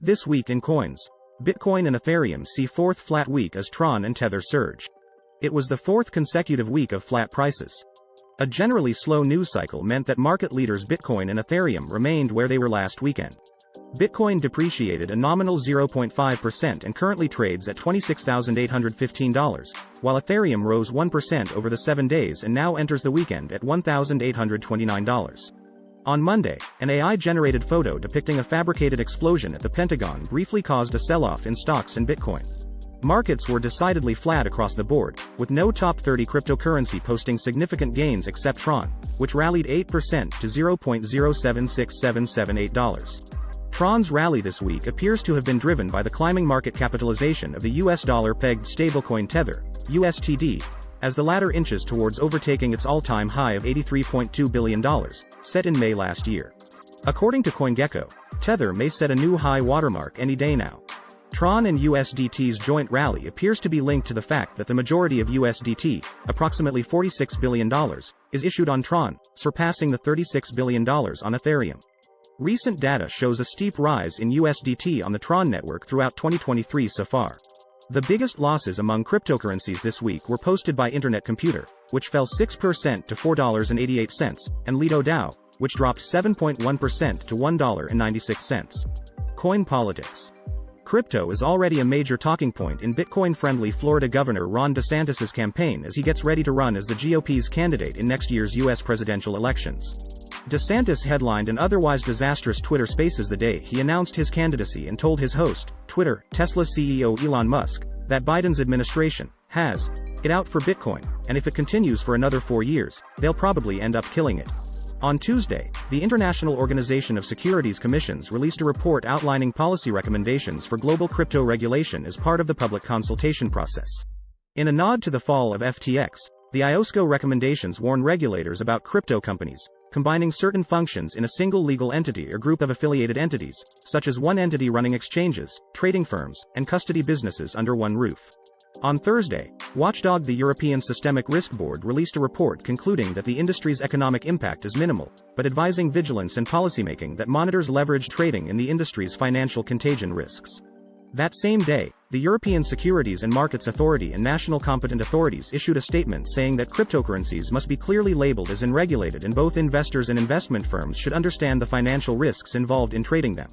This week in coins, Bitcoin and Ethereum see fourth flat week as TRON and Tether surge. It was the fourth consecutive week of flat prices. A generally slow news cycle meant that market leaders Bitcoin and Ethereum remained where they were last weekend. Bitcoin depreciated a nominal 0.5% and currently trades at $26,815, while Ethereum rose 1% over the 7 days and now enters the weekend at $1,829. On Monday, an AI-generated photo depicting a fabricated explosion at the Pentagon briefly caused a sell-off in stocks and Bitcoin. Markets were decidedly flat across the board, with no top 30 cryptocurrency posting significant gains except TRON, which rallied 8% to $0.0767778. TRON's rally this week appears to have been driven by the climbing market capitalization of the US dollar-pegged stablecoin Tether, USTD, as the latter inches towards overtaking its all-time high of $83.2 billion, set in May last year. According to CoinGecko, Tether may set a new high watermark any day now. TRON and USDT's joint rally appears to be linked to the fact that the majority of USDT, approximately $46 billion, is issued on TRON, surpassing the $36 billion on Ethereum. Recent data shows a steep rise in USDT on the TRON network throughout 2023 so far. The biggest losses among cryptocurrencies this week were posted by Internet Computer, which fell 6% to $4.88, and Lido DAO, which dropped 7.1% to $1.96. Coin politics. Crypto is already a major talking point in Bitcoin-friendly Florida Governor Ron DeSantis' campaign as he gets ready to run as the GOP's candidate in next year's U.S. presidential elections. DeSantis headlined an otherwise disastrous Twitter Spaces the day he announced his candidacy and told his host, Twitter, Tesla CEO Elon Musk, that Biden's administration has it out for Bitcoin, and if it continues for another 4 years, they'll probably end up killing it. On Tuesday, the International Organization of Securities Commissions released a report outlining policy recommendations for global crypto regulation as part of the public consultation process. In a nod to the fall of FTX, the IOSCO recommendations warn regulators about crypto companies combining certain functions in a single legal entity or group of affiliated entities, such as one entity running exchanges, trading firms, and custody businesses under one roof. On Thursday, watchdog the European Systemic Risk Board released a report concluding that the industry's economic impact is minimal, but advising vigilance and policymaking that monitors leveraged trading in the industry's financial contagion risks. That same day, the European Securities and Markets Authority and national competent authorities issued a statement saying that cryptocurrencies must be clearly labeled as unregulated and both investors and investment firms should understand the financial risks involved in trading them.